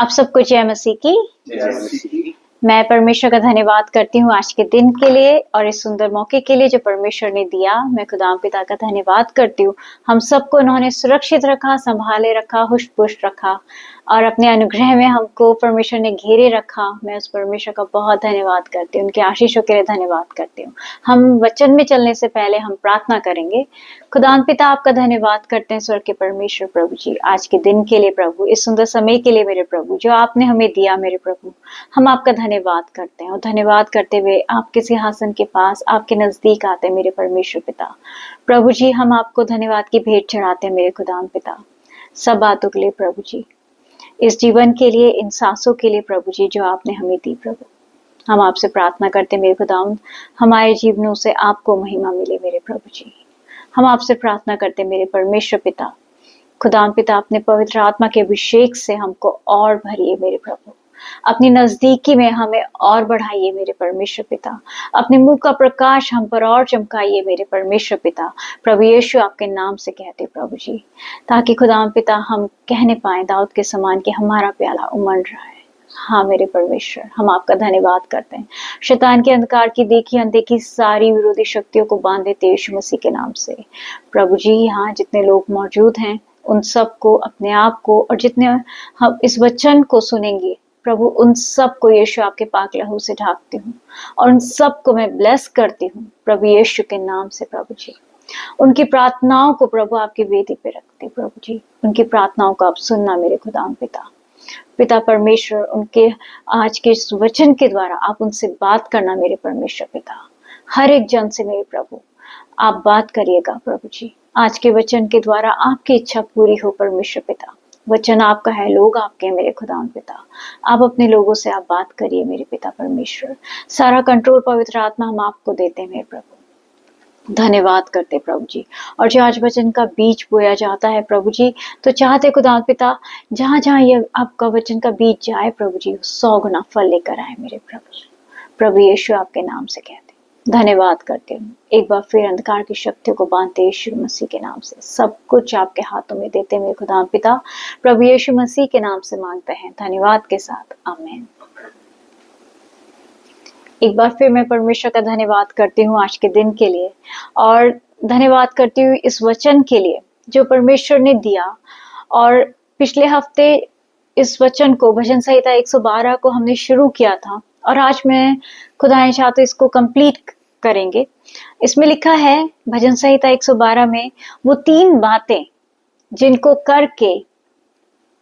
आप सबको जय मसीह की। मैं परमेश्वर का धन्यवाद करती हूँ आज के दिन के लिए और इस सुंदर मौके के लिए जो परमेश्वर ने दिया। मैं खुदाम पिता का धन्यवाद करती हूँ। हम सबको उन्होंने सुरक्षित रखा, संभाले रखा, हुष्ट पुष्ट रखा और अपने अनुग्रह में हमको परमेश्वर ने घेरे रखा। मैं उस परमेश्वर का बहुत धन्यवाद करती हूँ, उनके आशीषों के लिए धन्यवाद करती हूँ। हम वचन में चलने से पहले हम प्रार्थना करेंगे। खुदाम पिता, आपका धन्यवाद करते हैं स्वर्ग के परमेश्वर प्रभु जी, आज के दिन के लिए प्रभु, इस सुंदर समय के लिए मेरे प्रभु जो आपने हमें दिया मेरे प्रभु। हम आपका धन्यवाद करते हैं और धन्यवाद करते हुए आपके सिंहासन के पास आपके नजदीक आते हैं मेरे परमेश्वर पिता प्रभु जी। हम आपको धन्यवाद की भेंट चढ़ाते हैं मेरे खुदाम पिता, सब बातों के लिए प्रभु जी, इस जीवन के लिए, इन सांसों के लिए प्रभु जी जो आपने हमें दी प्रभु। हम आपसे प्रार्थना करते हैं मेरे खुदाम, हमारे जीवनों से आपको महिमा मिले मेरे प्रभु जी। हम आपसे प्रार्थना करते हैं मेरे परमेश्वर पिता, खुदाम पिता, अपने पवित्र आत्मा के अभिषेक से हमको और भरिए मेरे प्रभु, अपनी नजदीकी में हमें और बढ़ाइए मेरे परमेश्वर पिता, अपने मुंह का प्रकाश हम पर और चमकाइए मेरे परमेश्वर पिता प्रभु यीशु, आपके नाम से कहते प्रभु जी, ताकि खुदाम पिता हम कहने पाए दाऊद के समान कि हमारा प्याला उमड़ रहा है। हाँ मेरे परमेश्वर, हम आपका धन्यवाद करते हैं। शैतान के अंधकार की देखी अनदेखी सारी विरोधी शक्तियों को बांध देते यीशु मसीह के नाम से प्रभु जी। यहाँ जितने लोग मौजूद हैं उन सबको, अपने आप को, और जितने हम इस वचन को सुनेंगे प्रभु, उन सबको यीशु आपके पाक लहू से ढाकती हूँ और उन सबको मैं ब्लेस करती हूँ प्रभु यीशु के नाम से प्रभु जी। उनकी प्रार्थनाओं को प्रभु आपकी वेदी पे रखती प्रभु जी, उनकी प्रार्थनाओं को आप सुनना मेरे खुदाम पिता पिता परमेश्वर। उनके आज के इस वचन के द्वारा आप उनसे बात करना मेरे परमेश्वर पिता, हर एक जन से मेरे प्रभु आप बात करिएगा प्रभु जी। आज के वचन के द्वारा आपकी इच्छा पूरी हो परमेश्वर पिता। वचन आपका है, लोग आपके हैं मेरे खुदाम पिता। आप अपने लोगों से आप बात करिए मेरे पिता परमेश्वर। सारा कंट्रोल पवित्र आत्मा हम आपको देते हैं मेरे प्रभु। धन्यवाद करते प्रभु जी। और जो आज वचन का बीज बोया जाता है प्रभु जी, तो चाहते खुदा पिता जहाँ जहाँ ये आपका वचन का बीज जाए प्रभु जी, 100 गुना फल लेकर आए मेरे प्रभु। प्रभु यीशु आपके नाम से कहते धन्यवाद करते हूँ। एक बार फिर अंधकार की शक्तियों को बांधते यीशु मसीह के नाम से सब कुछ आपके हाथों में देते मेरे खुदा पिता प्रभु यीशु मसीह के नाम से मांगते हैं धन्यवाद के साथ, आमीन। एक बार फिर मैं परमेश्वर का धन्यवाद करती हूँ आज के दिन के लिए और धन्यवाद करती हूँ इस वचन के लिए जो परमेश्वर ने दिया। और पिछले हफ्ते इस वचन को भजन संहिता 112 को हमने शुरू किया था और आज मैं खुदा ने चाहा तो इसको कंप्लीट करेंगे। इसमें लिखा है भजन संहिता 112 में वो 3 बातें जिनको करके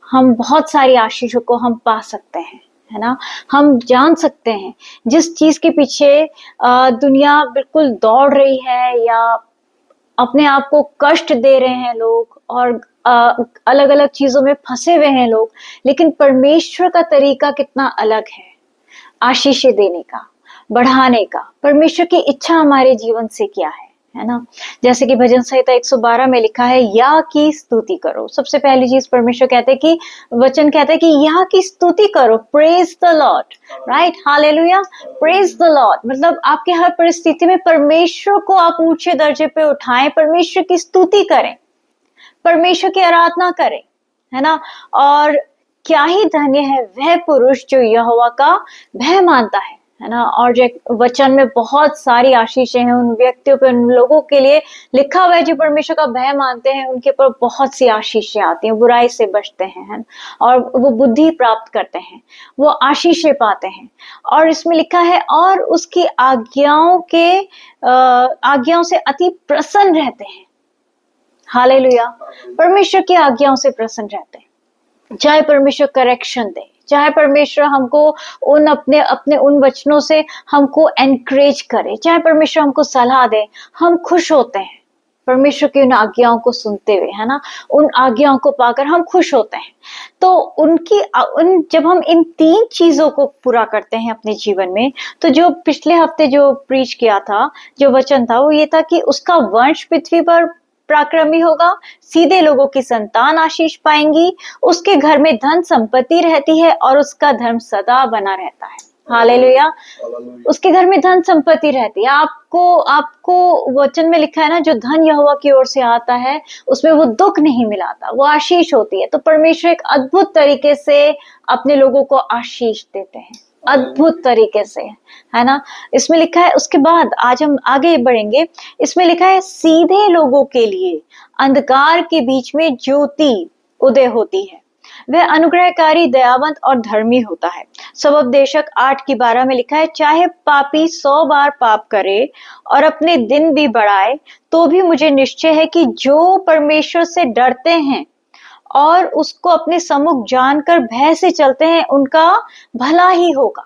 हम बहुत सारी आशीषों को हम पा सकते हैं, है ना। हम जान सकते हैं जिस चीज के पीछे दुनिया बिल्कुल दौड़ रही है या अपने आप को कष्ट दे रहे हैं लोग और अलग अलग चीजों में फंसे हुए हैं लोग, लेकिन परमेश्वर का तरीका कितना अलग है आशीष देने का, बढ़ाने का। परमेश्वर की इच्छा हमारे जीवन से क्या है ना। जैसे कि भजन संहिता 112 में लिखा है या की स्तुति करो। सबसे पहली चीज परमेश्वर कहते हैं कि वचन कहता है कि या की स्तुति करो, praise the Lord, right, hallelujah, praise the Lord. मतलब आपके हर परिस्थिति में परमेश्वर को आप ऊंचे दर्जे पे उठाएं, परमेश्वर की स्तुति करें, परमेश्वर की आराधना करें, है ना। और क्या ही धन्य है वह पुरुष जो यहोवा का भय मानता है ना। और जो वचन में बहुत सारी आशीषें हैं उन व्यक्तियों पे, उन लोगों के लिए लिखा हुआ है जो परमेश्वर का भय मानते हैं, उनके ऊपर बहुत सी आशीषें आती हैं, बुराई से बचते हैं, है ना? और वो बुद्धि प्राप्त करते हैं, वो आशीषें पाते हैं। और इसमें लिखा है और उसकी आज्ञाओं से अति प्रसन्न रहते हैं। हालेलुया, परमेश्वर की आज्ञाओं से प्रसन्न रहते हैं। चाहे परमेश्वर करेक्शन दे, चाहे परमेश्वर हमको अपने उन वचनों से हमको एनकरेज करे, चाहे परमेश्वर हमको सलाह दे, हम खुश होते हैं परमेश्वर की उन आज्ञाओं को सुनते हुए, है ना। उन आज्ञाओं को पाकर हम खुश होते हैं। तो जब हम इन 3 चीजों को पूरा करते हैं अपने जीवन में, तो जो पिछले हफ्ते जो प्रीच किया था, जो वचन था, वो ये था कि उसका वंश पृथ्वी पर पराक्रमी होगा, सीधे लोगों की संतान आशीष पाएंगी, उसके घर में धन संपत्ति रहती है और उसका धर्म सदा बना रहता है। हालेलुया। उसके घर में धन संपत्ति रहती है। आपको वचन में लिखा है ना, जो धन यहोवा की ओर से आता है उसमें वो दुख नहीं मिलाता, वो आशीष होती है। तो परमेश्वर एक अद्भुत तरीके से अपने लोगों को आशीष देते हैं, अद्भुत तरीके से, है ना। इसमें लिखा है, उसके बाद आज हम आगे बढ़ेंगे, इसमें लिखा है सीधे लोगों के लिए अंधकार के बीच में ज्योति उदय होती है, वह अनुग्रहकारी, दयावंत और धर्मी होता है। सबोपदेशक 8:12 में लिखा है, चाहे पापी 100 बार पाप करे और अपने दिन भी बढ़ाए, तो भी मुझे निश्चय है कि जो परमेश्वर से डरते हैं और उसको अपने सम्मुख जानकर भय से चलते हैं, उनका भला ही होगा।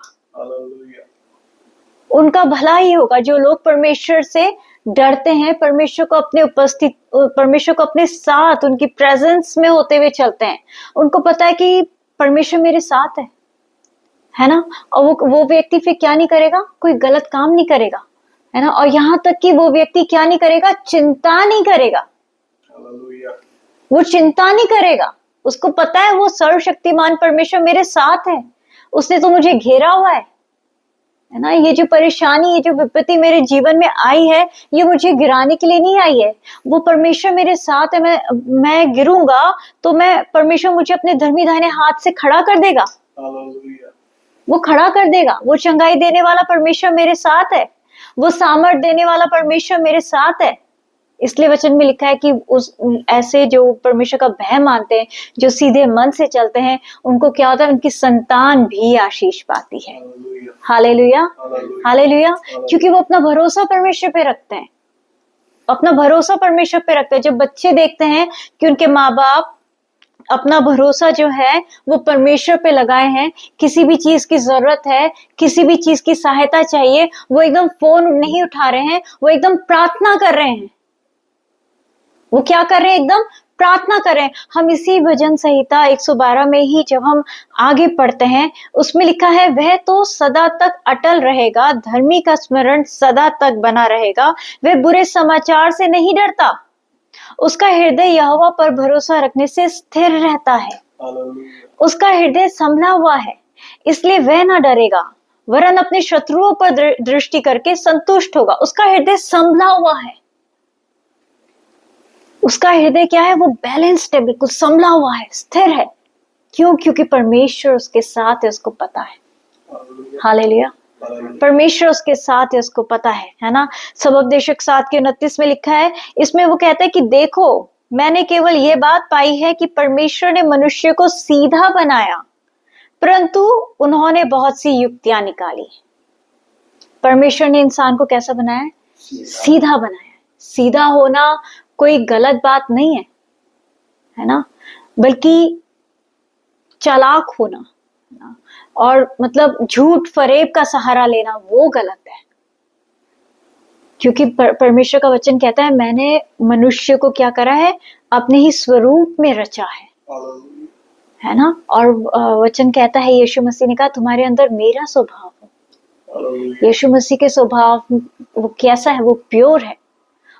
उनका भला ही होगा। जो लोग परमेश्वर से डरते हैं, परमेश्वर को अपने साथ, उनकी प्रेजेंस में होते हुए चलते हैं, उनको पता है कि परमेश्वर मेरे साथ है ना। और वो व्यक्ति फिर क्या नहीं करेगा, कोई गलत काम नहीं करेगा, है ना। और यहाँ तक कि वो व्यक्ति क्या नहीं करेगा, चिंता नहीं करेगा। वो चिंता नहीं करेगा, उसको पता है वो सर्वशक्तिमान परमेश्वर मेरे साथ है, उसने तो मुझे घेरा हुआ है ना। ये जो परेशानी, ये जो विपत्ति मेरे जीवन में आई है, ये मुझे गिराने के लिए नहीं आई है। वो परमेश्वर मेरे साथ है। मैं गिरूंगा तो परमेश्वर मुझे अपने धर्मी दाहिने हाथ से खड़ा कर देगा। वो खड़ा कर देगा। वो चंगाई देने वाला परमेश्वर मेरे साथ है, वो सामर्थ देने वाला परमेश्वर मेरे साथ है। इसलिए वचन में लिखा है कि ऐसे जो परमेश्वर का भय मानते हैं, जो सीधे मन से चलते हैं, उनको क्या होता है, उनकी संतान भी आशीष पाती है। Hallelujah, hallelujah. क्योंकि वो अपना भरोसा परमेश्वर पे रखते हैं, अपना भरोसा परमेश्वर पे रखते हैं। जब बच्चे देखते हैं कि उनके माँ बाप अपना भरोसा जो है वो परमेश्वर पे लगाए हैं, किसी भी चीज की जरूरत है, किसी भी चीज की सहायता चाहिए, वो एकदम फोन नहीं उठा रहे हैं, वो एकदम प्रार्थना कर रहे हैं। वो क्या कर रहे हैं, एकदम प्रार्थना कर रहे हैं। हम इसी भजन संहिता 112 में ही जब हम आगे पढ़ते हैं, उसमें लिखा है, वह तो सदा तक अटल रहेगा, धर्मी का स्मरण सदा तक बना रहेगा, वह बुरे समाचार से नहीं डरता, उसका हृदय यहोवा पर भरोसा रखने से स्थिर रहता है। उसका हृदय संभला हुआ है, इसलिए वह ना डरेगा, वरन अपने शत्रुओं पर दृष्टि करके संतुष्ट होगा। उसका हृदय संभला हुआ है। उसका हृदय क्या है, वो बैलेंस्ड है, बिल्कुल संभला हुआ है, स्थिर है। क्यों? क्योंकि परमेश्वर उसके साथ है, उसको पता है। हालेलुया। परमेश्वर उसके साथ है, उसको पता है ना। सबोपदेशक 7:29 में लिखा है, इसमें वो कहता है कि देखो, मैंने केवल ये बात पाई है कि परमेश्वर ने मनुष्य को सीधा बनाया, परंतु उन्होंने बहुत सी युक्तियां निकाली। परमेश्वर ने इंसान को कैसा बनाया? सीधा बनाया। सीधा होना कोई गलत बात नहीं है ना, बल्कि चालाक होना और मतलब झूठ फरेब का सहारा लेना, वो गलत है। क्योंकि परमेश्वर का वचन कहता है, मैंने मनुष्य को क्या करा है, अपने ही स्वरूप में रचा है ना। और वचन कहता है, यीशु मसीह ने कहा, तुम्हारे अंदर मेरा स्वभाव है। यीशु मसीह के स्वभाव वो कैसा है? वो प्योर है,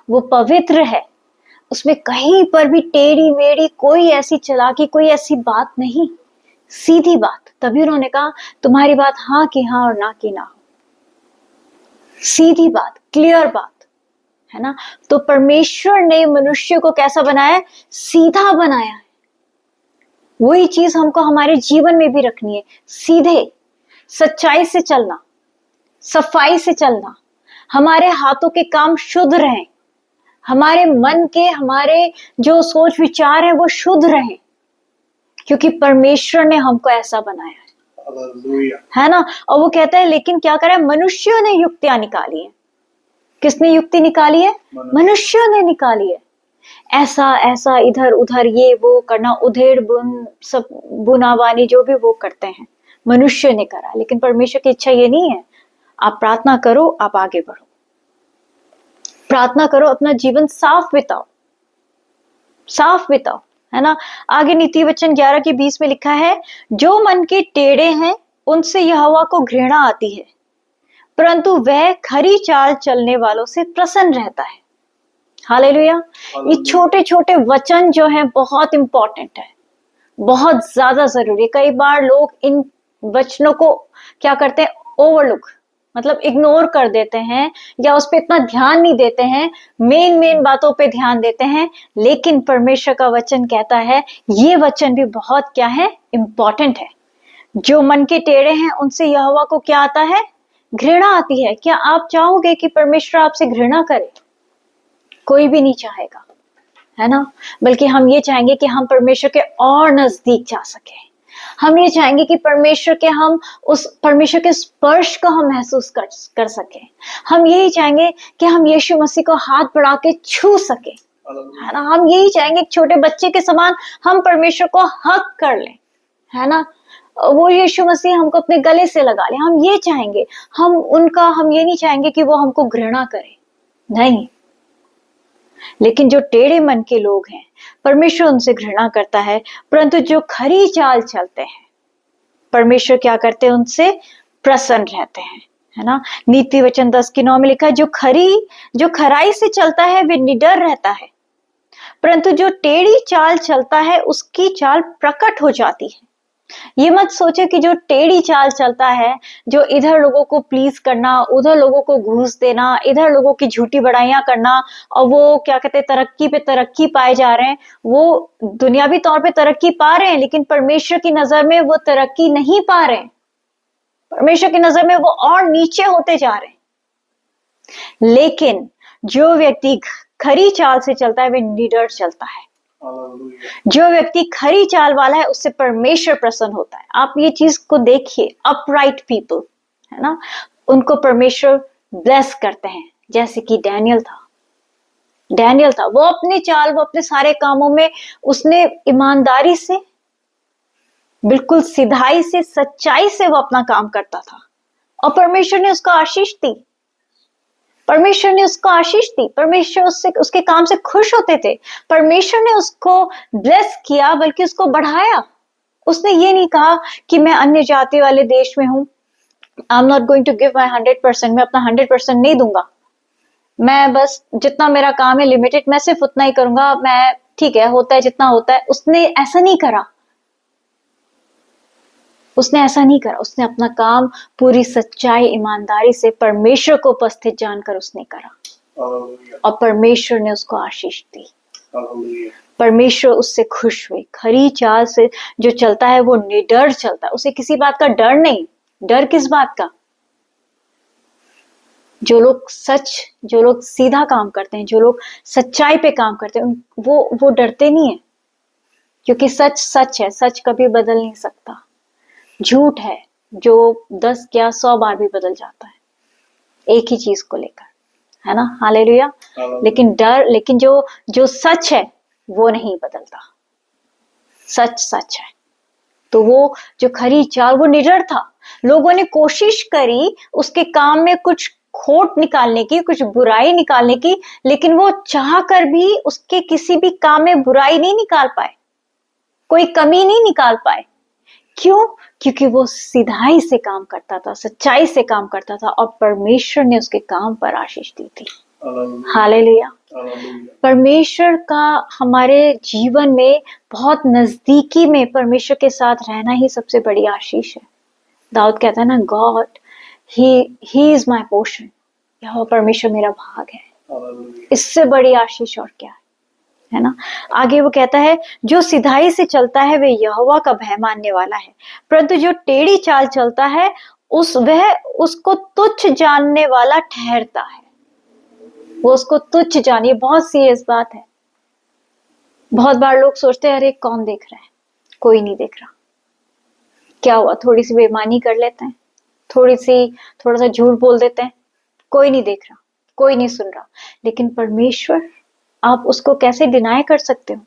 वो पवित्र है, उसमें कहीं पर भी टेढ़ी मेढ़ी कोई ऐसी चालाकी, कोई ऐसी बात नहीं, सीधी बात। तभी उन्होंने कहा, तुम्हारी बात हाँ की हाँ और ना की ना हो। सीधी बात, क्लियर बात, है ना। तो परमेश्वर ने मनुष्य को कैसा बनाया? सीधा बनाया है। वही चीज हमको हमारे जीवन में भी रखनी है। सीधे, सच्चाई से चलना, सफाई से चलना, हमारे हाथों के काम शुद्ध रहें, हमारे मन के, हमारे जो सोच विचार है वो शुद्ध रहें, क्योंकि परमेश्वर ने हमको ऐसा बनाया है ना। और वो कहता है, लेकिन क्या करे, मनुष्यों ने युक्तियां निकाली है। किसने युक्ति निकाली है? मनुष्यों ने निकाली है। ऐसा ऐसा, इधर उधर, ये वो करना, उधेड़ बुन, सब बुनावानी जो भी वो करते हैं, मनुष्य ने करा। लेकिन परमेश्वर की इच्छा ये नहीं है। आप प्रार्थना करो, आप आगे बढ़ो, प्रार्थना करो, अपना जीवन साफ बिताओ, साफ बिताओ, है ना। आगे नीति वचन 11:20 में लिखा है, जो मन के टेढ़े हैं उनसे यहोवा को घृणा आती है, परंतु वह खरी चाल चलने वालों से प्रसन्न रहता है। हालेलुया। ये छोटे छोटे वचन जो हैं बहुत इंपॉर्टेंट है, बहुत ज्यादा जरूरी है। कई बार लोग इन वचनों को क्या करते हैं, ओवरलुक, मतलब इग्नोर कर देते हैं या उस पर इतना ध्यान नहीं देते हैं, मेन बातों पे ध्यान देते हैं। लेकिन परमेश्वर का वचन कहता है, ये वचन भी बहुत क्या है, इंपॉर्टेंट है। जो मन के टेढ़े हैं उनसे यहोवा को क्या आता है, घृणा आती है। क्या आप चाहोगे कि परमेश्वर आपसे घृणा करे? कोई भी नहीं चाहेगा, है ना। बल्कि हम ये चाहेंगे कि हम परमेश्वर के और नजदीक जा सके। हम ये चाहेंगे कि परमेश्वर के हम उस परमेश्वर के स्पर्श को हम महसूस कर सके। हम यही चाहेंगे कि हम यीशु मसीह को हाथ बढ़ा के छू सके, है ना। हम यही चाहेंगे एक छोटे बच्चे के समान हम परमेश्वर को हक कर लें, है ना। वो यीशु मसीह हमको अपने गले से लगा ले, हम ये चाहेंगे। हम ये नहीं चाहेंगे कि वो हमको घृणा करे, नहीं। लेकिन जो टेढ़े मन के लोग हैं, परमेश्वर उनसे घृणा करता है। परंतु जो खरी चाल चलते हैं, परमेश्वर क्या करते हैं, उनसे प्रसन्न रहते हैं, है ना। नीति वचन 10:9 में लिखा है, जो खराई से चलता है वे निडर रहता है, परंतु जो टेढ़ी चाल चलता है उसकी चाल प्रकट हो जाती है। ये मत सोचे कि जो टेढ़ी चाल चलता है, जो इधर लोगों को प्लीज करना, उधर लोगों को घूस देना, इधर लोगों की झूठी बड़ाइयां करना, और वो क्या कहते हैं, तरक्की पे तरक्की पाए जा रहे हैं। वो दुनियावी तौर पे तरक्की पा रहे हैं, लेकिन परमेश्वर की नजर में वो तरक्की नहीं पा रहे हैं। परमेश्वर की नजर में वो और नीचे होते जा रहे हैं। लेकिन जो व्यक्ति खरी चाल से चलता है, वे निडर चलता है। जो व्यक्ति खरी चाल वाला है, उससे परमेश्वर प्रसन्न होता है। आप ये चीज को देखिए, अपराइट पीपल, है ना, उनको परमेश्वर ब्लेस करते हैं। जैसे कि डैनियल था, वो अपनी चाल, वो अपने सारे कामों में उसने ईमानदारी से, बिल्कुल सिधाई से, सच्चाई से वो अपना काम करता था, और परमेश्वर ने उसको आशीष दी। परमेश्वर उससे, उसके काम से खुश होते थे। परमेश्वर ने उसको ब्लेस किया, बल्कि उसको बढ़ाया। उसने ये नहीं कहा कि मैं अन्य जाति वाले देश में हूं, I am not going to give my 100%, मैं अपना 100% नहीं दूंगा, मैं बस जितना मेरा काम है लिमिटेड, मैं सिर्फ उतना ही करूंगा, मैं ठीक है, होता है जितना होता है। उसने ऐसा नहीं करा, उसने अपना काम पूरी सच्चाई, ईमानदारी से, परमेश्वर को उपस्थित जानकर उसने करा, और परमेश्वर ने उसको आशीष दी। परमेश्वर उससे खुश हुए। खरी चाल से जो चलता है वो निडर चलता है, उसे किसी बात का डर नहीं। डर किस बात का? जो लोग सीधा काम करते हैं, जो लोग सच्चाई पे काम करते हैं, वो डरते नहीं है, क्योंकि सच है, सच कभी बदल नहीं सकता। झूठ है जो 10 या 100 बार भी बदल जाता है एक ही चीज को लेकर, है ना। हालेलुया। लेकिन जो सच है वो नहीं बदलता। सच है। तो वो जो खरी चाल, वो निडर था। लोगों ने कोशिश करी उसके काम में कुछ खोट निकालने की, कुछ बुराई निकालने की, लेकिन वो चाह कर भी उसके किसी भी काम में बुराई नहीं निकाल पाए, कोई कमी नहीं निकाल पाए। क्यों? क्योंकि वो सिधाई से काम करता था, सच्चाई से काम करता था, और परमेश्वर ने उसके काम पर आशीष दी थी। हालेलुया। परमेश्वर का हमारे जीवन में बहुत नजदीकी में परमेश्वर के साथ रहना ही सबसे बड़ी आशीष है। दाऊद कहता है ना, God he is my portion, यह परमेश्वर मेरा भाग है। इससे बड़ी आशीष और क्या है ना। आगे वो कहता है, जो सिधाई से चलता है वे यहोवा का भय मानने वाला है, परंतु जो टेढ़ी चाल चलता है वह उसको तुच्छ जानने वाला ठहरता है। वो उसको तुच्छ जानिए, बहुत सीरियस बात है। बहुत बार लोग सोचते हैं, अरे कौन देख रहा है, कोई नहीं देख रहा, क्या हुआ, थोड़ी सी बेईमानी कर लेते हैं, थोड़ा सा झूठ बोल देते हैं, कोई नहीं देख रहा, कोई नहीं सुन रहा। लेकिन परमेश्वर, आप उसको कैसे डिनाई कर सकते हो?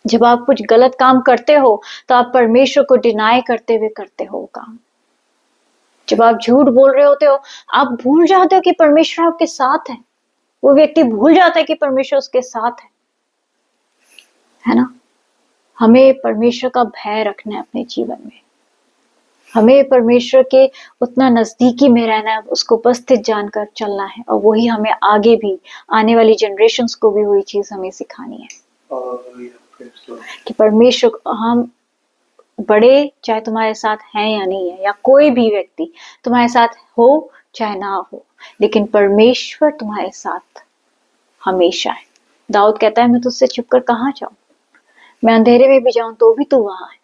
जब आप कुछ गलत काम करते हो तो आप परमेश्वर को डिनाई करते हुए करते हो वो काम। जब आप झूठ बोल रहे होते हो, आप भूल जाते हो कि परमेश्वर आपके साथ है। वो व्यक्ति भूल जाता है कि परमेश्वर उसके साथ है ना। हमें परमेश्वर का भय रखना है अपने जीवन में। हमें परमेश्वर के उतना नजदीकी में रहना है, उसको उपस्थित जानकर चलना है, और वही हमें आगे भी आने वाली जनरेशन्स को भी वही चीज हमें सिखानी है कि परमेश्वर, हम बड़े चाहे तुम्हारे साथ हैं या नहीं है, या कोई भी व्यक्ति तुम्हारे साथ हो चाहे ना हो, लेकिन परमेश्वर तुम्हारे साथ हमेशा है। दाऊद कहता है मैं तुझसे छिपकर कहाँ जाऊं, मैं अंधेरे में भी जाऊं तो भी तू वहां है,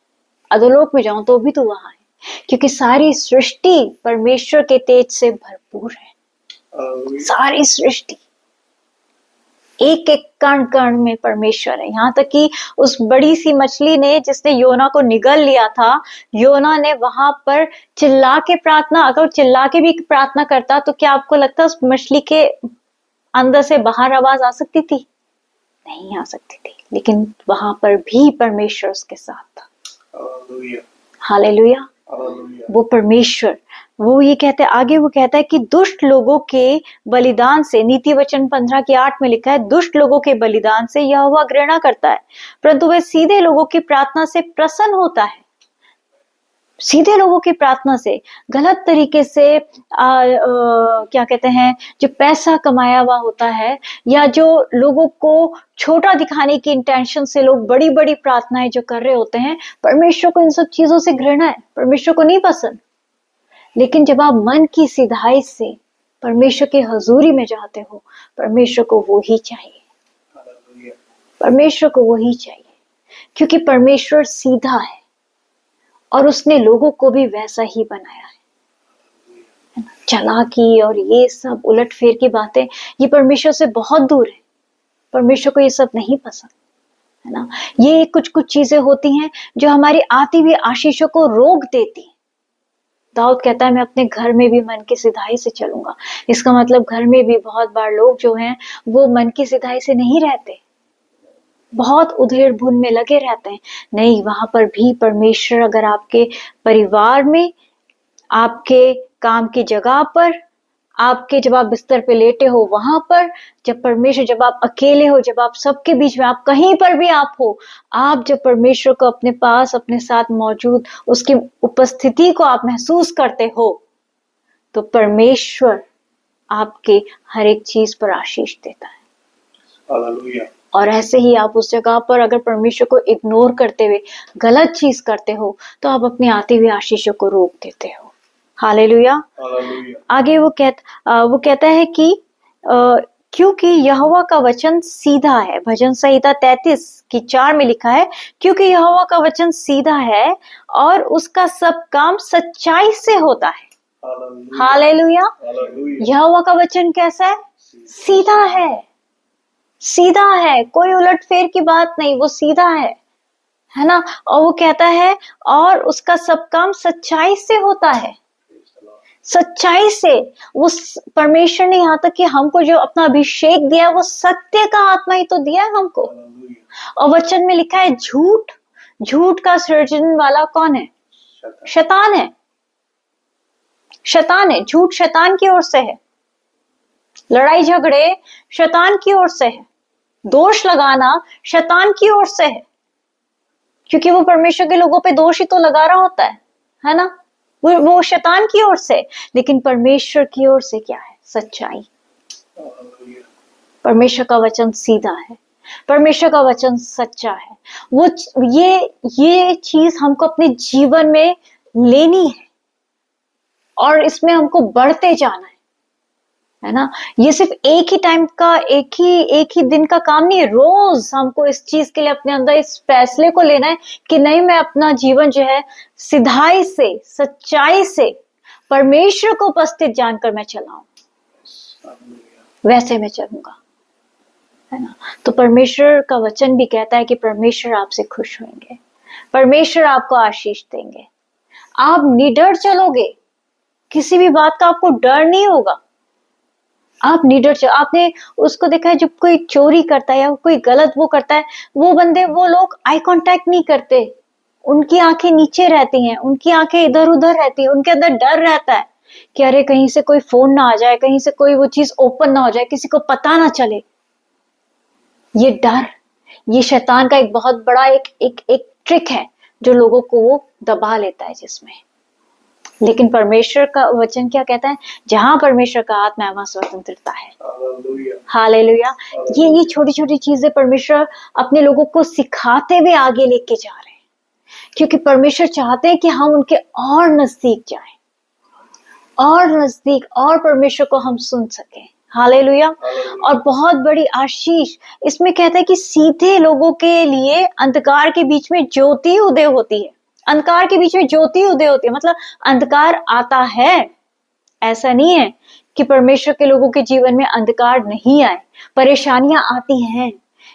अधोलोक में जाऊं तो भी तू वहां है, क्योंकि सारी सृष्टि परमेश्वर के तेज से भरपूर है। सारी सृष्टि, एक एक कण कण में परमेश्वर है। यहाँ तक कि उस बड़ी सी मछली ने जिसने योना को निगल लिया था, योना ने वहां पर चिल्ला के प्रार्थना, अगर चिल्ला के भी प्रार्थना करता तो क्या आपको लगता उस मछली के अंदर से बाहर आवाज आ सकती थी? नहीं आ सकती थी, लेकिन वहां पर भी परमेश्वर उसके साथ था। हालेलुया। वो परमेश्वर, वो ये कहते हैं आगे, वो कहता है कि दुष्ट लोगों के बलिदान से, नीति वचन 15 की 8 में लिखा है, दुष्ट लोगों के बलिदान से यहोवा घृणा करता है, परंतु वह सीधे लोगों की प्रार्थना से प्रसन्न होता है। सीधे लोगों की प्रार्थना से, गलत तरीके से क्या कहते हैं, जो पैसा कमाया हुआ होता है, या जो लोगों को छोटा दिखाने की इंटेंशन से लोग बड़ी बड़ी प्रार्थनाएं जो कर रहे होते हैं, परमेश्वर को इन सब चीजों से घृणा है, परमेश्वर को नहीं पसंद। लेकिन जब आप मन की सिधाई से परमेश्वर की हजूरी में जाते हो, परमेश्वर को वो ही चाहिए, परमेश्वर को वो ही चाहिए, क्योंकि परमेश्वर सीधा है और उसने लोगों को भी वैसा ही बनाया है। चालाकी और ये सब उलट फेर की बातें, ये परमेश्वर से बहुत दूर है, परमेश्वर को ये सब नहीं पसंद, है ना। ये कुछ कुछ चीजें होती हैं जो हमारी आती हुई आशीषों को रोक देती हैं। दाऊद कहता है मैं अपने घर में भी मन की सिधाई से चलूंगा। इसका मतलब घर में भी बहुत बार लोग जो हैं वो मन की सिधाई से नहीं रहते, बहुत उधेड़ बुन में लगे रहते हैं। नहीं, वहां पर भी परमेश्वर अगर आपके परिवार में, आपके काम की जगह पर, आपके जब आप बिस्तर पे लेटे हो वहां पर, जब परमेश्वर, जब आप अकेले हो, जब आप सबके बीच में, आप कहीं पर भी आप हो, आप जब परमेश्वर को अपने पास, अपने साथ मौजूद, उसकी उपस्थिति को आप महसूस करते हो, तो परमेश्वर आपके हर एक चीज पर आशीष देता है। हालेलुया। और ऐसे ही आप उस जगह पर अगर परमेश्वर को इग्नोर करते हुए गलत चीज करते हो, तो आप अपनी आती हुई आशीषों को रोक देते हो। हालेलुया। आगे वो कहता है कि क्योंकि यहोवा का वचन सीधा है। भजन संहिता 33 की 4 में लिखा है, क्योंकि यहोवा का वचन सीधा है और उसका सब काम सच्चाई से होता है। हालेलुया। यहोवा का वचन कैसा है? सीधा है, सीधा है, कोई उलटफेर की बात नहीं, वो सीधा है ना। और वो कहता है और उसका सब काम सच्चाई से होता है, सच्चाई से। वो परमेश्वर ने यहाँ तक कि हमको जो अपना अभिषेक दिया, वो सत्य का आत्मा ही तो दिया है हमको। और वचन में लिखा है झूठ, झूठ का सृजन वाला कौन है? शैतान है, शैतान है। झूठ शैतान की ओर से है, लड़ाई झगड़े शैतान की ओर से है, दोष लगाना शैतान की ओर से है, क्योंकि वो परमेश्वर के लोगों पे दोष ही तो लगा रहा होता है ना। वो शैतान की ओर से। लेकिन परमेश्वर की ओर से क्या है? सच्चाई। परमेश्वर का वचन सीधा है, परमेश्वर का वचन सच्चा है। वो ये चीज हमको अपने जीवन में लेनी है और इसमें हमको बढ़ते जाना है ना। ये सिर्फ एक ही टाइम का, एक ही दिन का काम नहीं है। रोज हमको इस चीज के लिए अपने अंदर इस फैसले को लेना है कि नहीं, मैं अपना जीवन जो है सिधाई से, सच्चाई से, परमेश्वर को उपस्थित जानकर मैं चलाऊं, वैसे मैं चलूंगा, है ना। तो परमेश्वर का वचन भी कहता है कि परमेश्वर आपसे खुश होंगे, परमेश्वर आपको आशीष देंगे, आप निडर चलोगे, किसी भी बात का आपको डर नहीं होगा, आप निडर चलो। आपने उसको देखा है जब कोई चोरी करता है या कोई गलत वो करता है, वो बंदे, वो लोग आई कांटेक्ट नहीं करते, उनकी आंखें नीचे रहती हैं, उनकी आंखें इधर उधर रहती हैं, उनके अंदर डर रहता है कि अरे कहीं से कोई फोन ना आ जाए, कहीं से कोई वो चीज ओपन ना हो जाए, किसी को पता ना चले। ये डर, ये शैतान का एक बहुत बड़ा एक ट्रिक है जो लोगों को वो दबा लेता है जिसमें। लेकिन परमेश्वर का वचन क्या कहता है? जहां परमेश्वर का आत्मा है वहां स्वतंत्रता है। हालेलुया। ये छोटी छोटी चीजें परमेश्वर अपने लोगों को सिखाते हुए आगे लेके जा रहे हैं क्योंकि परमेश्वर चाहते हैं कि हम उनके और नजदीक जाएं, और नजदीक, और परमेश्वर को हम सुन सकें। हालेलुया। और बहुत बड़ी आशीष इसमें कहता है कि सीधे लोगों के लिए अंधकार के बीच में ज्योति उदय होती है। अंधकार के बीच में ज्योति उदय होती है, मतलब अंधकार आता है, ऐसा नहीं है कि परमेश्वर के लोगों के जीवन में अंधकार नहीं आए। परेशानियां आती हैं,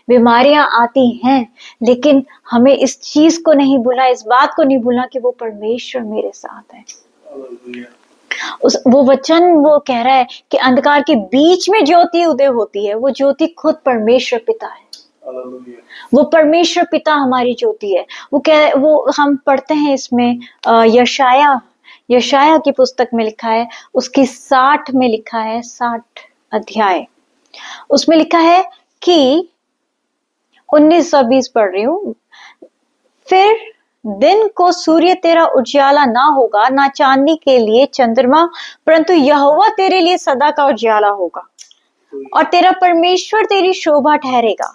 बीमारियां आती हैं, लेकिन हमें इस चीज को नहीं भूलना, इस बात को नहीं भूलना कि वो परमेश्वर मेरे साथ है। वो वचन वो कह रहा है कि अंधकार के बीच में ज्योति उदय होती है। वो ज्योति खुद परमेश्वर पिता है। वो परमेश्वर पिता हमारी ज्योति है। वो हम पढ़ते हैं इसमें यशाया की पुस्तक में लिखा है, उसकी 60 में लिखा है, 60 अध्याय, उसमें लिखा है कि 19-20 पढ़ रही हूं। फिर दिन को सूर्य तेरा उजाला ना होगा, ना चांदनी के लिए चंद्रमा, परंतु यहोवा तेरे लिए सदा का उजाला होगा और तेरा परमेश्वर तेरी शोभा ठहरेगा।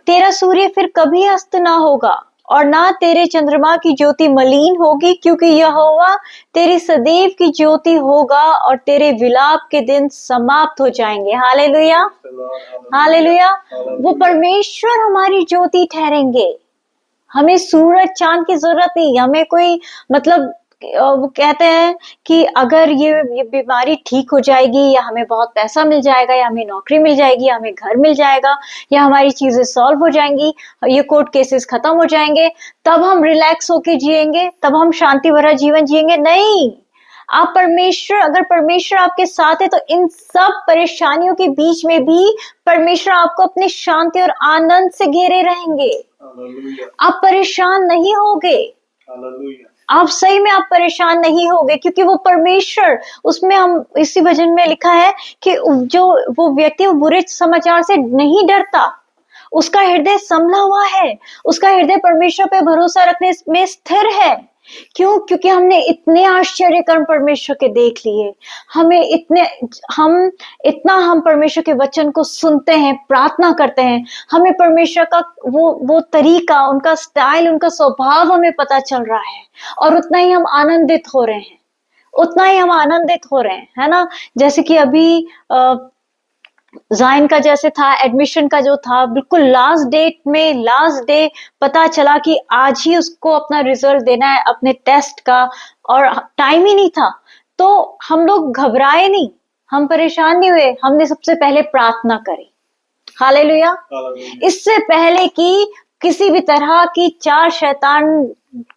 तेरा सूर्य फिर कभी अस्त ना होगा और ना तेरे चंद्रमा की ज्योति मलिन होगी, क्योंकि यहोवा तेरी सदैव की ज्योति होगा और तेरे विलाप के दिन समाप्त हो जाएंगे। Hallelujah, hallelujah. वो परमेश्वर हमारी ज्योति ठहरेंगे। हमें सूरज चांद की जरूरत नहीं। हमें कोई मतलब वो कहते हैं कि अगर ये बीमारी ठीक हो जाएगी, या हमें बहुत पैसा मिल जाएगा, या हमें नौकरी मिल जाएगी, या हमें घर मिल जाएगा, या हमारी चीजें सॉल्व हो जाएंगी, ये कोर्ट केसेस खत्म हो जाएंगे, तब हम रिलैक्स होके जिएंगे, तब हम शांति भरा जीवन जिएंगे। नहीं, आप परमेश्वर, अगर परमेश्वर आपके साथ है तो इन सब परेशानियों के बीच में भी परमेश्वर आपको अपनी शांति और आनंद से घेरे रहेंगे। आप परेशान नहीं होगे। आप सही में आप परेशान नहीं होगे, क्योंकि वो परमेश्वर, उसमें हम इसी भजन में लिखा है कि जो वो व्यक्ति वो बुरे समाचार से नहीं डरता, उसका हृदय संभला हुआ है, उसका हृदय परमेश्वर पे भरोसा रखने में स्थिर है। क्यों? क्योंकि हमने इतने आश्चर्य कर्म परमेश्वर के देख लिए। हम परमेश्वर के वचन को सुनते हैं, प्रार्थना करते हैं, हमें परमेश्वर का वो तरीका, उनका स्टाइल, उनका स्वभाव हमें पता चल रहा है, और उतना ही हम आनंदित हो रहे हैं, उतना ही हम आनंदित हो रहे हैं, है ना। जैसे कि अभी जाइन का जैसे था, एडमिशन का जो था, बिल्कुल लास्ट डे पता चला कि आज ही उसको अपना रिजल्ट देना है अपने टेस्ट का, और टाइम ही नहीं था। तो हम लोग घबराए नहीं, हम परेशान नहीं हुए, हमने सबसे पहले प्रार्थना करी। हालेलुया। इससे पहले कि किसी भी तरह की चार शैतान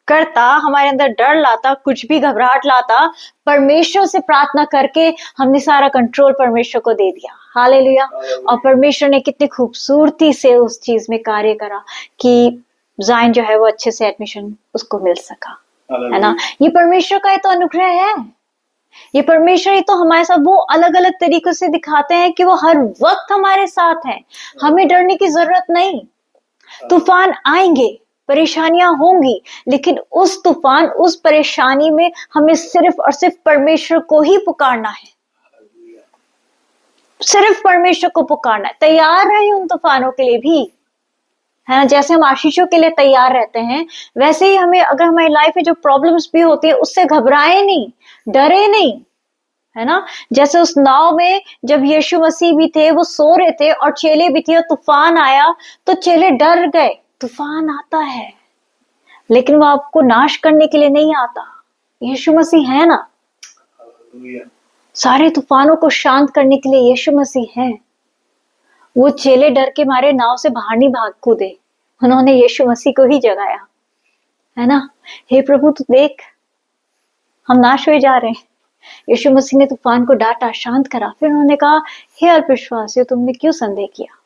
करता, हमारे अंदर डर लाता, कुछ भी घबराहट लाता, परमेश्वर से प्रार्थना करके हमने सारा कंट्रोल परमेश्वर को दे दिया। हालेलुया। और परमेश्वर ने कितनी खूबसूरती से उस चीज में कार्य करा कि जाइन जो है वो अच्छे से एडमिशन उसको मिल सका, है ना। ये परमेश्वर का तो अनुग्रह है। ये परमेश्वर ही तो हमारे साथ वो अलग अलग तरीकों से दिखाते हैं कि वो हर वक्त हमारे साथ है। हमें डरने की जरूरत नहीं। तूफान आएंगे, परेशानियां होंगी, लेकिन उस तूफान, उस परेशानी में हमें सिर्फ और सिर्फ परमेश्वर को ही पुकारना है। सिर्फ परमेश्वर को पुकारना है। तैयार रहे उन तूफानों के लिए भी, है ना। जैसे हम आशीषों के लिए तैयार रहते हैं, वैसे ही हमें, अगर हमारी लाइफ में जो प्रॉब्लम्स भी होती है, उससे घबराए नहीं, डरे नहीं, है ना। जैसे उस नाव में जब यीशु मसीह भी थे, वो सो रहे थे और चेले भी थे, और तूफान आया तो चेले डर गए। तूफान आता है, लेकिन वो आपको नाश करने के लिए नहीं आता। यीशु मसीह है ना। सारे तूफानों को शांत करने के लिए यीशु मसीह है। वो चेले डर के मारे नाव से बाहर नहीं भाग कूदे, उन्होंने यीशु मसीह को ही जगाया, है ना। हे प्रभु तू देख, हम नाश हुए जा रहे हैं। यीशु मसीह ने तूफान को डांटा, शांत करा। फिर उन्होंने कहा, हे अविश्वासियों, तुमने क्यों संदेह किया?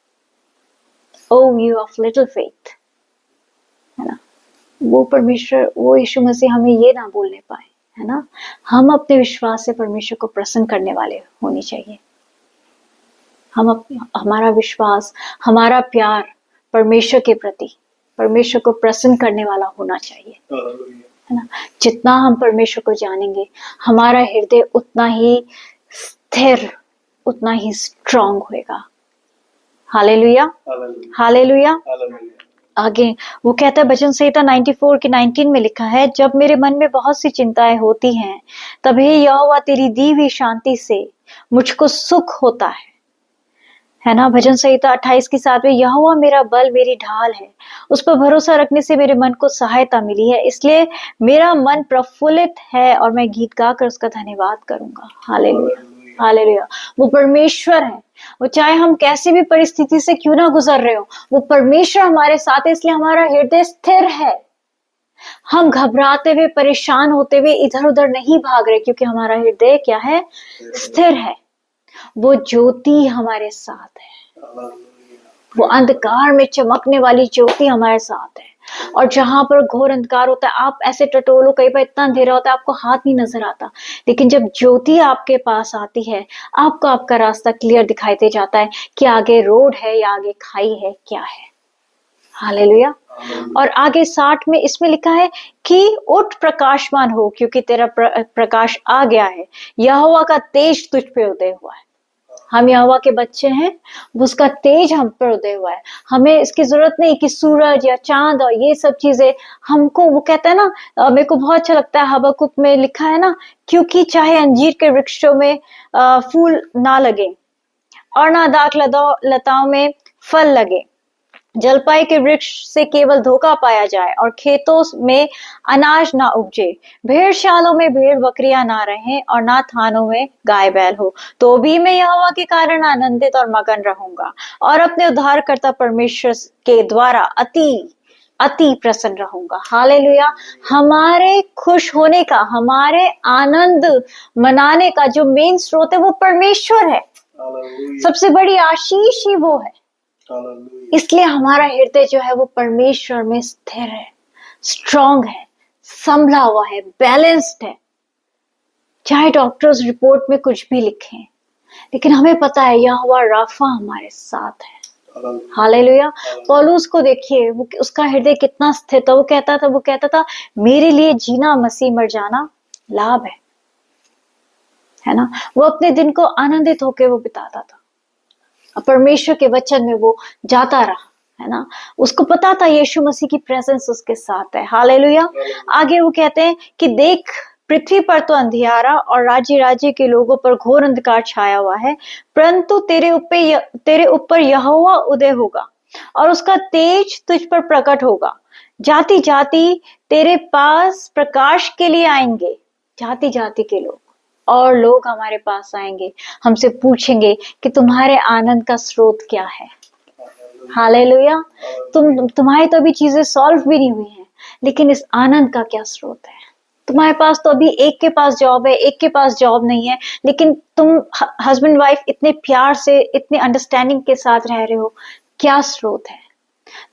ओ यू ऑफ लिटिल फेथ, है ना। वो परमेश्वर, वो यीशु मसीह हमें ये ना बोलने पाए, है ना। हम अपने विश्वास से परमेश्वर को प्रसन्न करने वाले होनी चाहिए। हमारा विश्वास, हमारा प्यार परमेश्वर के प्रति, परमेश्वर को प्रसन्न करने वाला होना चाहिए, है ना। जितना हम परमेश्वर को जानेंगे, हमारा हृदय उतना ही स्थिर, उतना ही स्ट्रांग होएगा। Hallelujah, hallelujah. आगे वो कहता है भजन संहिता 94 के 19 में लिखा है, जब मेरे मन में बहुत सी चिंताएं होती हैं तब हे यहोवा तेरी दी हुई शांति से मुझको सुख होता है ना। भजन संहिता 28 की 7 में, यहोवा मेरा बल मेरी ढाल है, उस पर भरोसा रखने से मेरे मन को सहायता मिली है, इसलिए मेरा मन प्रफुल्लित है और मैं गीत गाकर उसका धन्यवाद करूंगा। Hallelujah, hallelujah. वो परमेश्वर है, वो चाहे हम कैसी भी परिस्थिति से क्यों ना गुजर रहे हो, वो परमेश्वर हमारे साथ है, इसलिए हमारा हृदय स्थिर है। हम घबराते हुए परेशान होते हुए इधर उधर नहीं भाग रहे, क्योंकि हमारा हृदय क्या है, स्थिर है। वो ज्योति हमारे साथ है, वो अंधकार में चमकने वाली ज्योति हमारे साथ है। और जहां पर घोर अंधकार होता है, आप ऐसे टटोलो, कई बार इतना अंधेरा होता है आपको हाथ नहीं नजर आता, लेकिन जब ज्योति आपके पास आती है आपको आपका रास्ता क्लियर दिखाई दे जाता है कि आगे रोड है या आगे खाई है, क्या है। हालेलुया। और आगे 60 में इसमें लिखा है कि उठ प्रकाशमान हो, क्योंकि तेरा प्रकाश आ गया है, यहोवा का तेज तुझ पे उदय हुआ है। हम यहोवा के बच्चे हैं, उसका तेज हम पर उदय हुआ है। हमें इसकी जरूरत नहीं कि सूरज या चांद और ये सब चीजें हमको, वो कहता है ना, मेरे को बहुत अच्छा लगता है, हबक्कुक में लिखा है ना, क्योंकि चाहे अंजीर के वृक्षों में फूल ना लगे और ना दाख लताओं में फल लगे, जलपाई के वृक्ष से केवल धोखा पाया जाए और खेतों में अनाज ना उपजे, भेड़शालों में भेड़ बकरियां ना रहें और ना थानों में गाय बैल हो, तो भी मैं यहोवा के कारण आनंदित और मगन रहूंगा और अपने उद्धारकर्ता परमेश्वर के द्वारा अति प्रसन्न रहूंगा। हालेलुया। हमारे खुश होने का, हमारे आनंद मनाने का जो मेन स्रोत है वो परमेश्वर है। सबसे बड़ी आशीष ही वो है। इसलिए हमारा हृदय जो है वो परमेश्वर में स्थिर है, स्ट्रांग है, संभला हुआ है, बैलेंस्ड है। चाहे डॉक्टर्स रिपोर्ट में कुछ भी लिखें, लेकिन हमें पता है यहोवा राफा हमारे साथ है। हालेलुया। पौलुस को देखिए, वो उसका हृदय कितना स्थिर था। वो कहता था मेरे लिए जीना मसीह, मर जाना लाभ है ना। वो अपने दिन को आनंदित होकर वो बिताता था, परमेश्वर के वचन में वो जाता रहा, है ना। उसको पता था यीशु मसीह की प्रेजेंस उसके साथ है। हालेलुया। आगे वो कहते हैं कि देख, पृथ्वी पर तो अंधियारा और राज्य राज्य के लोगों पर घोर अंधकार छाया हुआ है, परंतु तेरे ऊपर यहोवा उदय होगा और उसका तेज तुझ पर प्रकट होगा। जाति जाति तेरे पास प्रकाश के लिए आएंगे, जाति जाति के लोग और लोग हमारे पास आएंगे, हमसे पूछेंगे कि तुम्हारे आनंद का स्रोत क्या है। हालेलुया। तुम्हारी तो अभी चीजें सॉल्व भी नहीं हुई हैं, लेकिन इस आनंद का क्या स्रोत है। तुम्हारे पास तो अभी एक के पास जॉब है, एक के पास जॉब नहीं है, लेकिन तुम हस्बैंड वाइफ इतने प्यार से, इतने अंडरस्टैंडिंग के साथ रह रहे हो, क्या स्रोत है।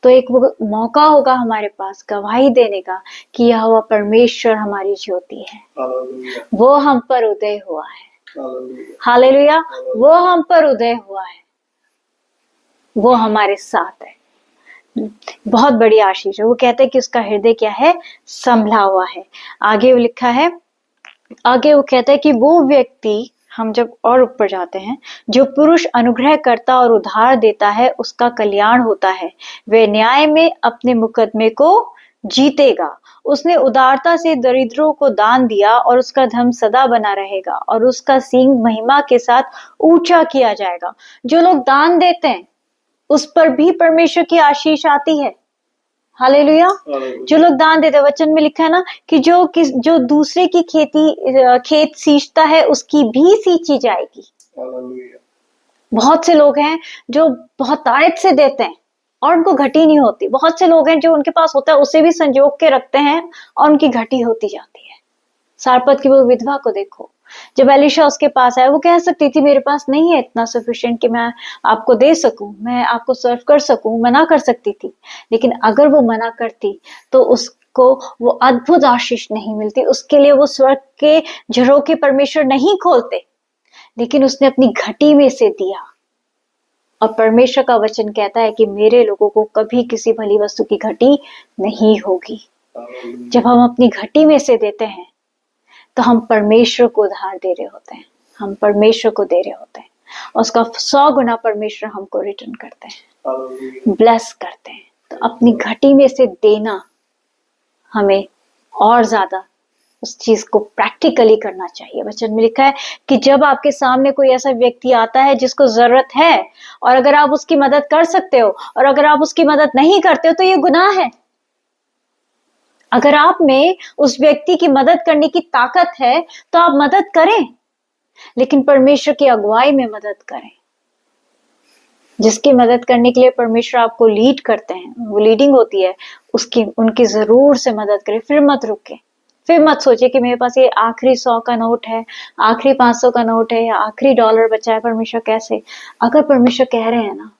तो एक वो मौका होगा हमारे पास गवाही देने का कि यहोवा परमेश्वर हमारी ज्योति है, वो हम पर उदय हुआ है। हालेलुया। वो हम पर उदय हुआ है, वो हमारे साथ है। बहुत बड़ी आशीष है। वो कहते हैं कि उसका हृदय क्या है, संभला हुआ है। आगे वो लिखा है, आगे वो कहता है कि वो व्यक्ति, हम जब और ऊपर जाते हैं, जो पुरुष अनुग्रह करता और उधार देता है उसका कल्याण होता है, वह न्याय में अपने मुकदमे को जीतेगा। उसने उदारता से दरिद्रों को दान दिया और उसका धर्म सदा बना रहेगा और उसका सींग महिमा के साथ ऊंचा किया जाएगा। जो लोग दान देते हैं उस पर भी परमेश्वर की आशीष आती है। हालेलुया। जो लोग दान देते हैं, वचन में लिखा है ना कि जो दूसरे की खेत सींचता है उसकी भी सींची जाएगी। बहुत से लोग हैं जो बहुत तायत से देते हैं और उनको घटी नहीं होती। बहुत से लोग हैं जो उनके पास होता है उसे भी संजोग के रखते हैं और उनकी घटी होती जाती है। सारपत की वो विधवा को देखो, जब एलिशा उसके पास आया, वो कह सकती थी मेरे पास नहीं है इतना सफिशिएंट कि मैं आपको दे सकूं, मैं आपको सर्व कर सकूं, मना कर सकती थी। लेकिन अगर वो मना करती तो उसको वो अद्भुत आशीष नहीं मिलती, उसके लिए वो स्वर्ग के झरोखे परमेश्वर नहीं खोलते, लेकिन उसने अपनी घटी में से दिया। और परमेश्वर का वचन कहता है कि मेरे लोगों को कभी किसी भली वस्तु की घटी नहीं होगी। जब हम अपनी घटी में से देते हैं तो हम परमेश्वर को उधार दे रहे होते हैं, हम परमेश्वर को दे रहे होते हैं और उसका 100 गुना परमेश्वर हमको रिटर्न करते हैं, ब्लेस करते हैं। तो अपनी घटी में से देना हमें और ज्यादा उस चीज को प्रैक्टिकली करना चाहिए। वचन में लिखा है कि जब आपके सामने कोई ऐसा व्यक्ति आता है जिसको जरूरत है, और अगर आप उसकी मदद कर सकते हो और अगर आप उसकी मदद नहीं करते हो तो ये गुनाह है। अगर आप में उस व्यक्ति की मदद करने की ताकत है तो आप मदद करें, लेकिन परमेश्वर की अगुवाई में मदद करें। जिसकी मदद करने के लिए परमेश्वर आपको लीड करते हैं, वो लीडिंग होती है, उसकी उनकी जरूर से मदद करें। फिर मत रुके, फिर मत सोचे कि मेरे पास ये आखिरी 100 का नोट है, आखिरी 500 का नोट है या आखिरी डॉलर बचा है, परमेश्वर कैसे। अगर परमेश्वर कह रहे हैं ना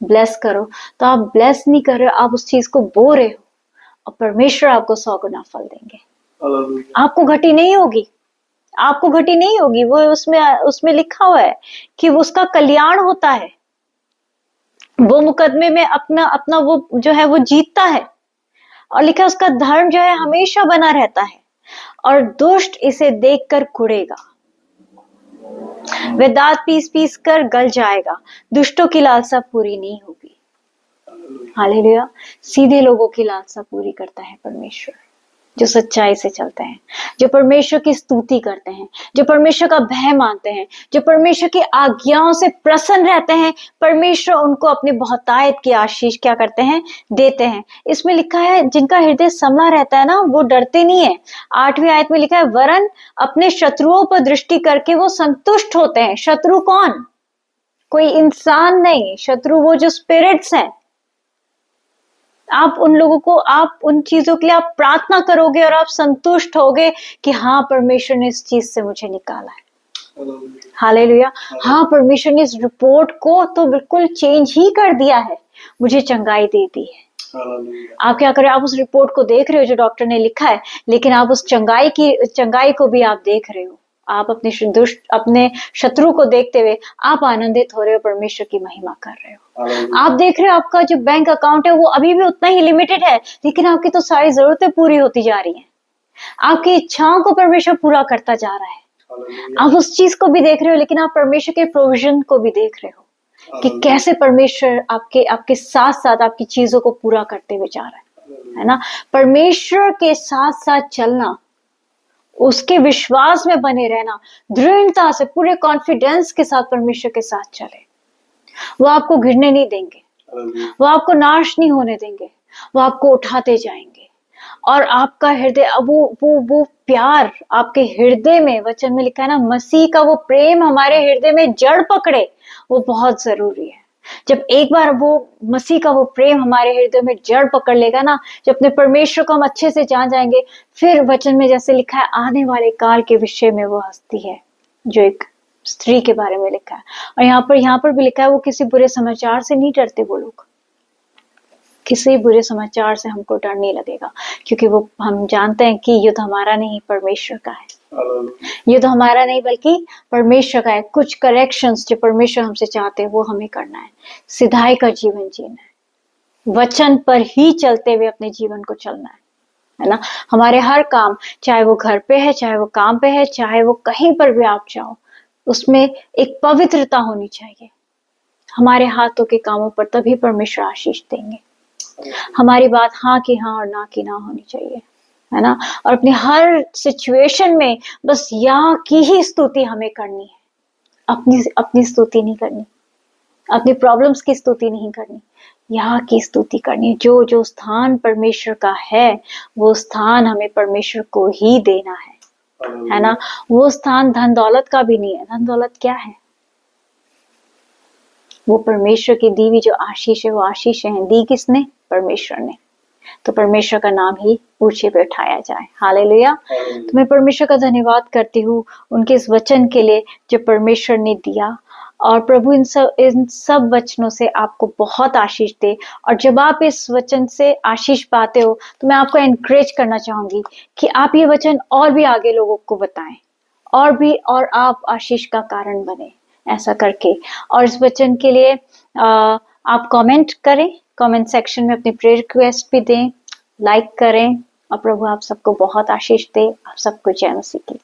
ब्लेस करो, तो आप ब्लेस नहीं कर रहे हो, आप उस चीज को बो रहे हो, और परमेश्वर आपको 100 गुना फल देंगे। आपको घटी नहीं होगी, आपको घटी नहीं होगी। वो उसमें लिखा हुआ है कि उसका कल्याण होता है, वो मुकदमे में अपना अपना वो जो है वो जीतता है, और लिखा है उसका धर्म जो है हमेशा बना रहता है, और दुष्ट इसे देखकर कुढ़ेगा। वह दांत पीस पीस कर गल जाएगा, दुष्टों की लालसा पूरी नहीं होगी। हालेलुया। सीधे लोगों की लालसा पूरी करता है परमेश्वर, जो सच्चाई से चलते हैं, जो परमेश्वर की स्तुति करते हैं, जो परमेश्वर का भय मानते हैं, जो परमेश्वर की आज्ञाओं से प्रसन्न रहते हैं। परमेश्वर उनको अपनी बहुतायत की आशीष क्या करते हैं, देते हैं। इसमें लिखा है जिनका हृदय संभला रहता है ना, वो डरते नहीं है। 8वीं आयत में लिखा है वरन अपने शत्रुओं पर दृष्टि करके वो संतुष्ट होते हैं। शत्रु कौन? कोई इंसान नहीं, शत्रु वो जो स्पिरिट्स हैं। आप उन लोगों को, आप उन चीजों के लिए आप प्रार्थना करोगे और आप संतुष्ट होगे कि हाँ परमेश्वर ने इस चीज से मुझे निकाला है। हालेलुया। हाँ परमेश्वर ने इस रिपोर्ट को तो बिल्कुल चेंज ही कर दिया है, मुझे चंगाई दे दी है। आप क्या करें, आप उस रिपोर्ट को देख रहे हो जो डॉक्टर ने लिखा है, लेकिन आप उस चंगाई को भी आप देख रहे हो। आप अपने शत्रु को देखते हुए आप आनंदित हो रहे हो, परमेश्वर की महिमा कर रहे हो। आप देख रहे हो आपका जो बैंक अकाउंट है वो अभी भी उतना ही लिमिटेड है, लेकिन आपकी तो सारी जरूरतें पूरी होती जा रही हैं। आपकी इच्छाओं को परमेश्वर पूरा करता जा रहा है। आप उस चीज को भी देख रहे हो, लेकिन आप परमेश्वर के प्रोविजन को भी देख रहे हो कि कैसे परमेश्वर आपके साथ साथ आपकी चीजों को पूरा करते हुए जा रहा है ना। परमेश्वर के साथ साथ चलना, उसके विश्वास में बने रहना, दृढ़ता से पूरे कॉन्फिडेंस के साथ परमेश्वर के साथ चले। वो आपको गिरने नहीं देंगे, वो आपको नाश नहीं होने देंगे, वो आपको उठाते जाएंगे। और आपका हृदय, वो प्यार आपके हृदय में, वचन में लिखा है ना, मसीह का वो प्रेम हमारे हृदय में जड़ पकड़े, वो बहुत जरूरी है। जब एक बार वो मसीह का वो प्रेम हमारे हृदय में जड़ पकड़ लेगा ना, जब अपने परमेश्वर को हम अच्छे से जान जाएंगे, फिर वचन में जैसे लिखा है आने वाले काल के विषय में वो हस्ती है जो एक स्त्री के बारे में लिखा है। और यहाँ पर भी लिखा है वो किसी बुरे समाचार से नहीं डरते। वो लोग किसी बुरे समाचार से हमको डर नहीं लगेगा, क्योंकि वो हम जानते हैं कि युद्ध हमारा नहीं परमेश्वर का है। युद्ध हमारा नहीं बल्कि परमेश्वर का है। कुछ करेक्शंस जो परमेश्वर हमसे चाहते हैं वो हमें करना है। सिधाई का जीवन जीना है, वचन पर ही चलते हुए अपने जीवन को चलना है ना। हमारे हर काम, चाहे वो घर पे है, चाहे वो काम पे है, चाहे वो कहीं पर भी आप जाओ, उसमें एक पवित्रता होनी चाहिए। हमारे हाथों के कामों पर तभी परमेश्वर आशीष देंगे। हमारी बात हाँ की हाँ और ना की ना होनी चाहिए, है ना। और अपनी हर सिचुएशन में बस यहाँ की ही स्तुति हमें करनी है। अपनी स्तुति नहीं करनी, अपनी प्रॉब्लम्स की स्तुति नहीं करनी, यहाँ की स्तुति करनी। जो स्थान परमेश्वर का है वो स्थान हमें परमेश्वर को ही देना है ना। वो स्थान धन दौलत का भी नहीं है। धन दौलत क्या है? वो परमेश्वर की दी हुई जो आशीष है, वो आशीष है दी किसने? परमेश्वर ने। तो परमेश्वर का नाम ही ऊंचे पे उठाया जाए। हालेलुया। तो मैं परमेश्वर का धन्यवाद करती हूँ उनके इस वचन के लिए जो परमेश्वर ने दिया। और प्रभु इन सब वचनों से आपको बहुत आशीष दे। और जब आप इस वचन से आशीष पाते हो तो मैं आपको एनकरेज करना चाहूंगी कि आप ये वचन और भी आगे लोगों को बताएं, और आप आशीष का कारण बने ऐसा करके। और इस वचन के लिए आप कमेंट करें, कमेंट सेक्शन में अपनी प्रेयर रिक्वेस्ट भी दें, लाइक करें। और प्रभु आप सबको बहुत आशीष दे। आप सबको जय मसीह की।